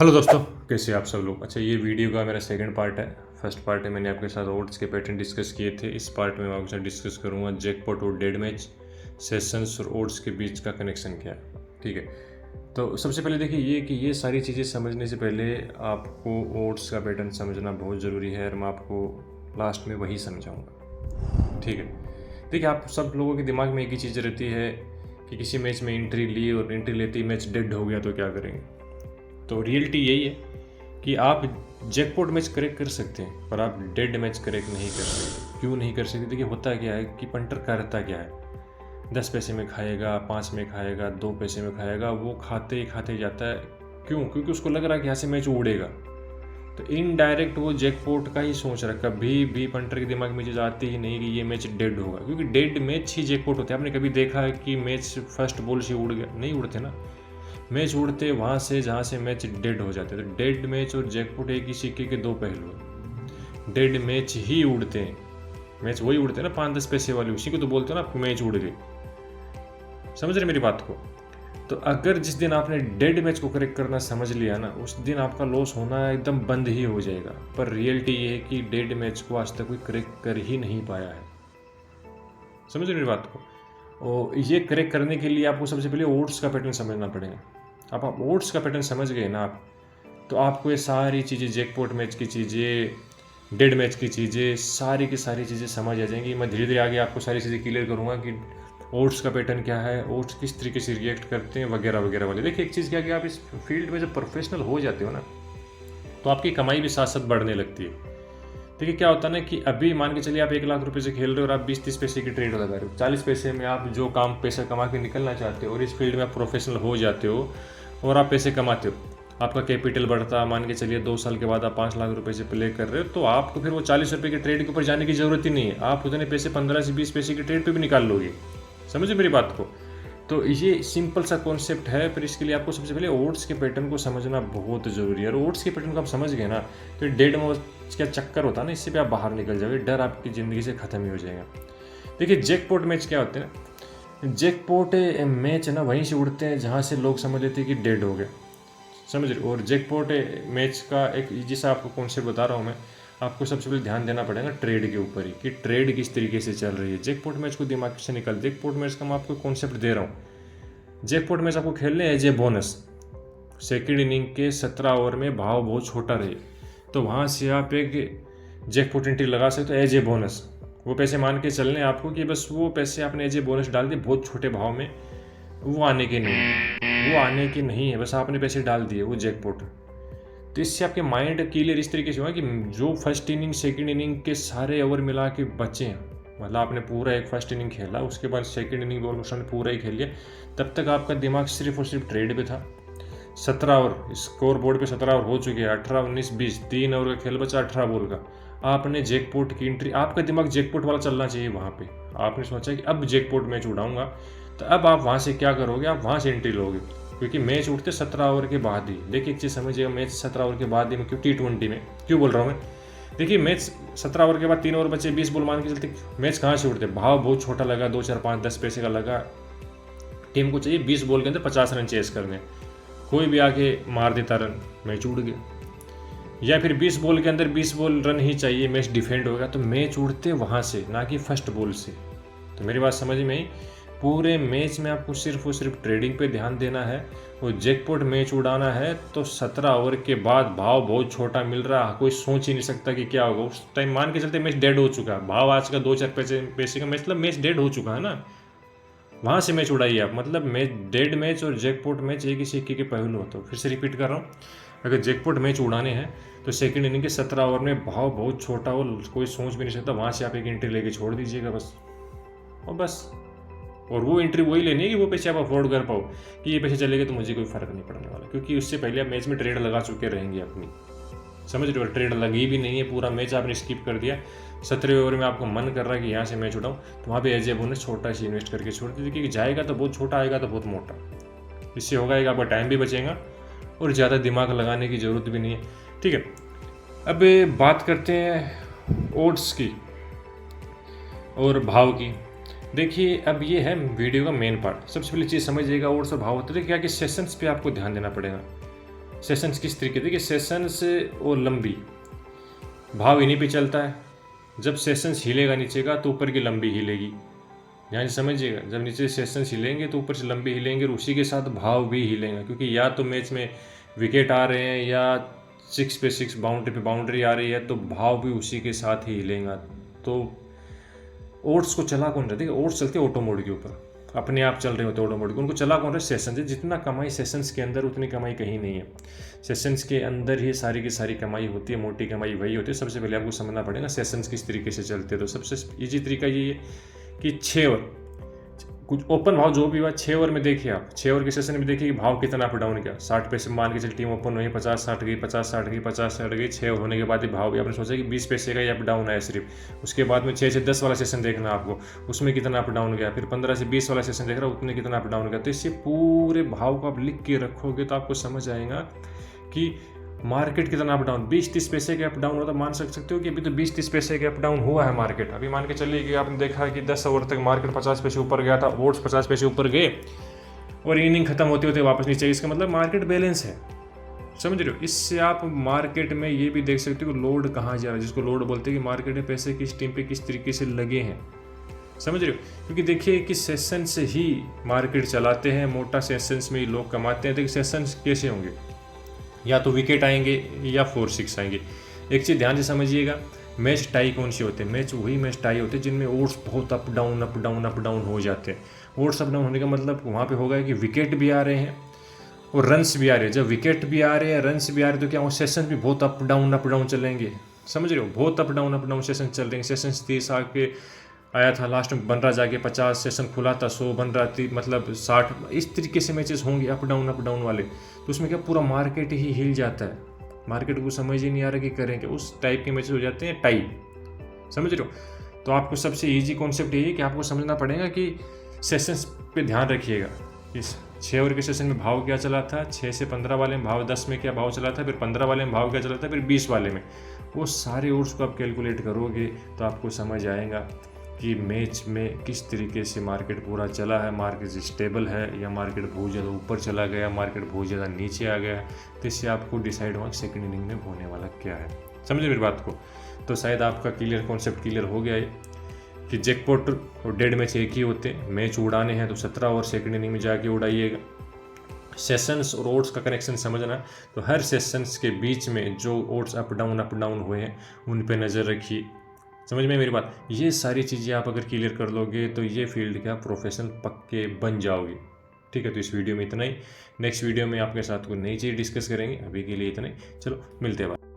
Hello दोस्तों, कैसे आप सब लोग। अच्छा, ये वीडियो का मेरा सेकंड पार्ट है। फर्स्ट पार्ट में मैंने आपके साथ ओट्स के पैटर्न डिस्कस किए थे। इस पार्ट में मैं आपके साथ डिस्कस करूँगा जैकपॉट और डेड मैच, सेशंस और ओट्स के बीच का कनेक्शन क्या है। ठीक है, तो सबसे पहले देखिए ये कि ये सारी चीज़ें समझने से पहले आपको ओट्स का पैटर्न समझना बहुत ज़रूरी है और मैं आपको लास्ट में वही समझाऊँगा। ठीक है, देखिए आप सब लोगों के दिमाग में एक ही चीज़ रहती है कि किसी मैच में एंट्री ली और एंट्री लेते ही मैच डेड हो गया तो क्या करेंगे। तो रियलिटी यही है कि आप जैकपॉट मैच करेक्ट कर सकते हैं पर आप डेड मैच करेक्ट नहीं कर सकते। क्यों नहीं कर सकते? देखिए होता क्या है कि पंटर करता क्या है, 10 पैसे में खाएगा, 5 में खाएगा, 2 पैसे में खाएगा, वो खाते ही खाते जाता है। क्यों? क्योंकि उसको लग रहा है कि यहाँ से मैच उड़ेगा। तो इनडायरेक्ट वो जैकपॉट का ही सोच रहा है। कभी भी पंटर के दिमाग में चीज़ आती ही नहीं कि ये मैच डेड होगा, क्योंकि डेड मैच ही जैकपॉट होते हैं। आपने कभी देखा है कि मैच फर्स्ट बॉल से उड़ गया? नहीं उड़ते ना। मैच उड़ते वहाँ से जहाँ से मैच डेड हो जाते। तो डेड मैच और जैकपॉट एक ही सिक्के के दो पहलू हैं। डेड मैच ही उड़ते हैं, मैच वही उड़ते हैं ना 5-10 पैसे वाले, उसी को तो बोलते हैं ना मैच उड़ गए। समझ रहे मेरी बात को? तो अगर जिस दिन आपने डेड मैच को करेक्ट करना समझ लिया ना, उस दिन आपका लॉस होना एकदम बंद ही हो जाएगा। पर रियलिटी ये है कि डेड मैच को आज तक कोई करेक्ट कर ही नहीं पाया है। समझ रहे मेरी बात को? और ये करेक्ट करने के लिए आपको सबसे पहले ओट्स का पैटर्न समझना पड़ेगा। अब आप ओट्स का पैटर्न समझ गए ना आप, तो आपको ये सारी चीज़ें, जैकपॉट मैच की चीज़ें, डेड मैच की चीज़ें, सारी की सारी चीज़ें समझ आ जाएंगी। मैं धीरे धीरे आगे आपको सारी चीज़ें क्लियर करूँगा कि ओट्स का पैटर्न क्या है, ओट्स किस तरीके से रिएक्ट करते हैं, वगैरह वगैरह वाले। देखिए एक चीज़ क्या कि आप इस फील्ड में जब प्रोफेशनल हो जाते हो ना, तो आपकी कमाई भी साथ साथ बढ़ने लगती है। देखिए क्या होता है ना कि अभी मान के चलिए आप 1 लाख रुपए से खेल रहे हो और आप 20-30 पैसे की ट्रेड लगा रहे हो। 40 पैसे में आप जो काम पैसा कमा के निकलना चाहते हो और इस फील्ड में आप प्रोफेशनल हो जाते हो और आप पैसे कमाते हो, आपका कैपिटल बढ़ता, मान के चलिए 2 साल के बाद आप 5 लाख रुपए से प्ले कर रहे हो, तो आपको फिर वो 40 रुपये की ट्रेड के ऊपर जाने की ज़रूरत ही नहीं है। आप उतने पैसे 15 से 20 पैसे की ट्रेड पे भी निकाल लोगे। समझे मेरी बात को? तो ये सिंपल सा कॉन्सेप्ट है। फिर इसके लिए आपको सबसे पहले ओट्स के पैटर्न को समझना बहुत ज़रूरी है। और ओट्स के पैटर्न को आप समझ गए ना, तो डेड मैच का चक्कर होता है ना, इससे भी आप बाहर निकल जाओगे, डर आपकी ज़िंदगी से ख़त्म ही हो जाएगा। देखिए जैकपॉट मैच क्या होते हैं ना, जैकपॉट मैच है ना वहीं से उड़ते हैं जहाँ से लोग समझ लेते हैं कि डेड हो गए। समझ रहे? और जैकपॉट मैच का एक जैसा आपको कॉन्सेप्ट बता रहा हूँ मैं, आपको सबसे पहले ध्यान देना पड़ेगा ट्रेड के ऊपर ही, कि ट्रेड किस तरीके से चल रही है। जैकपॉट मैच को दिमाग से निकल, जैकपॉट मैच का मैं आपको कॉन्सेप्ट दे रहा हूँ। जैकपॉट मैच आपको खेलने as a bonus, second inning के 17 ओवर में भाव बहुत छोटा रहे, तो वहाँ से आप एक जैकपॉट एंट्री लगा सकते हो एज ए बोनस। वो पैसे मान के चलने आपको कि बस वो पैसे आपने एज ए बोनस डाल दिए बहुत छोटे भाव में, वो आने के नहीं है, वो आने के नहीं है, बस आपने पैसे डाल दिए, वो जैकपॉट। तो इससे आपके माइंड क्लियर इस तरीके से हुआ कि जो फर्स्ट इनिंग सेकंड इनिंग के सारे ओवर मिला के बचे हैं, मतलब आपने पूरा एक फर्स्ट इनिंग खेला, उसके बाद सेकंड इनिंग ऑलमोस्ट आपने पूरा ही खेल लिया, तब तक आपका दिमाग सिर्फ और सिर्फ ट्रेड पे था। 17 ओवर स्कोर बोर्ड पे 17 ओवर हो चुके हैं, 18, 19, 20, 3 ओवर का खेल बचा 18 बॉल का। आपने जैकपॉट की एंट्री, आपका दिमाग जैकपॉट वाला चलना चाहिए वहाँ पे। आपने सोचा कि अब जैकपॉट मैच उड़ाऊंगा, तो अब आप वहाँ से क्या करोगे, आप वहाँ से एंट्री लोगे, क्योंकि मैच उठते 17 ओवर के बाद ही। देखिए एक चीज़ समझिएगा, मैच 17 ओवर के बाद ही, मैं क्यों T20 में क्यों बोल रहा हूँ मैं, देखिए मैच 17 ओवर के बाद 3 ओवर बचे, 20 बॉल मान के चलते, मैच कहाँ से उठते, भाव बहुत छोटा लगा, 2, 4, 5, 10 पैसे का लगा, टीम को चाहिए 20 बॉल के अंदर 50 रन चेस करने, कोई भी आके मार देता रन, मैच उड़ गया। या फिर 20 बॉल के अंदर 20 बॉल रन ही चाहिए, मैच डिफेंड होगा, तो मैच उड़ते वहाँ से, ना कि फर्स्ट बॉल से। तो मेरी बात समझ में आई? पूरे मैच में आपको सिर्फ और सिर्फ ट्रेडिंग पे ध्यान देना है और जैकपॉट मैच उड़ाना है। तो 17 ओवर के बाद भाव बहुत छोटा मिल रहा है, कोई सोच ही नहीं सकता कि क्या होगा। उस टाइम मान के चलते मैच डेड हो चुका है, भाव आज का 2-4 पैसे का मैच, मतलब मैच डेड हो चुका है ना, वहाँ से मैच उड़ाइए आप। मतलब मैच, डेड मैच और जैकपॉट मैच एक ही सिक्के के पहलू होते हैं। फिर से रिपीट कर रहा हूँ, अगर जैकपॉट मैच उड़ाने हैं तो सेकंड इनिंग के 17 ओवर में भाव बहुत छोटा हो, कोई सोच भी नहीं सकता, वहाँ से आप एक एंट्री लेके छोड़ दीजिएगा बस, और बस। और वो एंट्री वही लेनी है कि वो पैसे आप अफोर्ड कर पाओ, कि ये पैसे चलेगा तो मुझे कोई फ़र्क नहीं पड़ने वाला, क्योंकि उससे पहले आप मैच में ट्रेड लगा चुके रहेंगे अपनी। समझ रहे हो? ट्रेड लगी भी नहीं है, पूरा मैच आपने स्किप कर दिया, 17वें ओवर में आपको मन कर रहा है कि यहाँ से मैच उठाऊँ, तो वहाँ पे एज ए बोनस छोटा सी इन्वेस्ट करके छोड़ दीजिए, क्योंकि जाएगा तो बहुत छोटा, आएगा तो बहुत मोटा। इससे होगा कि आपका टाइम भी बचेगा और ज़्यादा दिमाग लगाने की ज़रूरत भी नहीं है। ठीक है, अब बात करते हैं ओट्स की और भाव की। देखिए अब ये है वीडियो का मेन पार्ट। सबसे पहले चीज़ समझिएगा, ओट्स और भाव होते हैं क्या कि सेशंस पे आपको ध्यान देना पड़ेगा। सेशंस किस तरीके, देखिए सेशंस और लंबी भाव इन्हीं पे चलता है। जब सेशंस हिलेगा नीचे का तो ऊपर की लंबी हिलेगी, ध्यान से समझिएगा। जब नीचे सेशंस हिलेंगे तो ऊपर से लंबी हिलेंगे और उसी के साथ भाव भी हिलेंगे, क्योंकि या तो मैच में विकेट आ रहे हैं या 6 पे 6 बाउंड्री पे बाउंड्री आ रही है, तो भाव भी उसी के साथ ही हिलेगा। तो ओट्स को चला कौन रहा है, देखिए ओट्स चलते ऑटो मोड के ऊपर, अपने आप चल रहे होते ऑटो मोड के, उनको चला कौन रहा है, सेशंस। जितना कमाई सेशंस के अंदर उतनी कमाई कहीं नहीं है। सेशंस के अंदर ही सारी की सारी कमाई होती है, मोटी कमाई वही होती है। सबसे पहले आपको समझना पड़ेगा सेशंस किस तरीके से चलते हैं। तो सबसे ईजी तरीका ये है कि 6 ओवर कुछ ओपन भाव जो भी हुआ 6 ओवर में देखिए आप, 6 ओवर के सेशन में देखिए कि भाव कितना अप डाउन किया। 60 पैसे मान के चल टीम ओपन हुई, 50-60 गई, 50-60 गई, 50-60 गई। 6 ओवर होने के बाद ही भाव भी आपने सोचा कि 20 पैसे का ही अप डाउन आया सिर्फ। उसके बाद में 6 से 10 वाला सेशन देखना आपको, उसमें कितना अप डाउन गया। फिर 15 से 20 वाला सेशन देख रहा उसमें कितना अप डाउन गया। तो इससे पूरे भाव को आप लिख के रखोगे तो आपको समझ आएगा कि मार्केट कितना अप डाउन। 20-30 पैसे के अप डाउन हो तो मान सकते हो कि अभी तो 20-30 पैसे के अप डाउन हुआ है मार्केट। अभी मान के चलिए कि आपने देखा कि 10 ओवर तक मार्केट 50 पैसे ऊपर गया था, ओट्स 50 पैसे ऊपर गए और इनिंग खत्म होते होते वापस नीचे। इसका मतलब मार्केट बैलेंस है, समझ रहे हो। इससे आप मार्केट में ये भी देख सकते हो लोड कहाँ जा रहा है, जिसको लोड बोलते हैं कि मार्केट में पैसे किस टीम पे किस तरीके से लगे हैं, समझ रहे हो। क्योंकि देखिए कि सेशन से ही मार्केट चलाते हैं, मोटा सेशंस में ही लोग कमाते हैं। देखिए सेशंस कैसे होंगे, या तो विकेट आएंगे या 4-6 आएंगे। एक चीज़ ध्यान से समझिएगा, मैच टाई कौन से होते हैं, वही मैच टाई होते हैं जिनमें ओट्स बहुत अप डाउन हो जाते हैं। ओट्स अप डाउन होने का मतलब वहाँ पे होगा कि विकेट भी आ रहे हैं और रन्स भी आ रहे हैं। जब विकेट भी आ रहे हैं, रन्स भी आ रहे हैं, तो क्या वो सेशन भी बहुत अप डाउन चलेंगे, समझ रहे हो। बहुत अप डाउन सेशन चल रहे हैं। सेशन 30 आके आया था, लास्ट में बन रहा जाके 50, सेशन खुला था 100, बन रहा थी मतलब 60। इस तरीके से मैचेस होंगे अप डाउन वाले। तो उसमें क्या पूरा मार्केट ही हिल जाता है, मार्केट को समझ ही नहीं आ रहा कि करें क्या। उस टाइप के मैचेस हो जाते हैं टाई, समझ रहे हो। तो आपको सबसे ईजी कॉन्सेप्ट यही है कि आपको समझना पड़ेगा कि सेशंस पे ध्यान रखिएगा। इस 6 ओवर के सेशन में भाव क्या चला था, 6 से 15 वाले में भाव, 10 में क्या भाव चला था, फिर 15 वाले में भाव क्या चला था, फिर 20 वाले में। वो सारे ओवर्स को आप कैलकुलेट करोगे तो आपको समझ आएगा कि मैच में किस तरीके से मार्केट पूरा चला है, मार्केट स्टेबल है या मार्केट बहुत ज़्यादा ऊपर चला गया, मार्केट बहुत ज़्यादा नीचे आ गया। तो इससे आपको डिसाइड होगा सेकंड इनिंग में होने वाला क्या है, समझे मेरी बात को। तो शायद आपका कॉन्सेप्ट क्लियर हो गया है कि जैकपॉट और डेड मैच एक ही होते हैं। मैच उड़ाने हैं तो 17 ओवर सेकंड इनिंग में जाके उड़ाइएगा। सेशंस और ओट्स का कनेक्शन समझना, तो हर सेशंस के बीच में जो ओट्स अप डाउन हुए हैं उन पे नज़र रखिए, समझ में मेरी बात। ये सारी चीज़ें आप अगर क्लियर कर लोगे तो ये फील्ड का प्रोफेशनल पक्के बन जाओगे, ठीक है। तो इस वीडियो में इतना ही, नेक्स्ट वीडियो में आपके साथ कोई नई चीज़ डिस्कस करेंगे। अभी के लिए इतना ही, चलो मिलते हैं।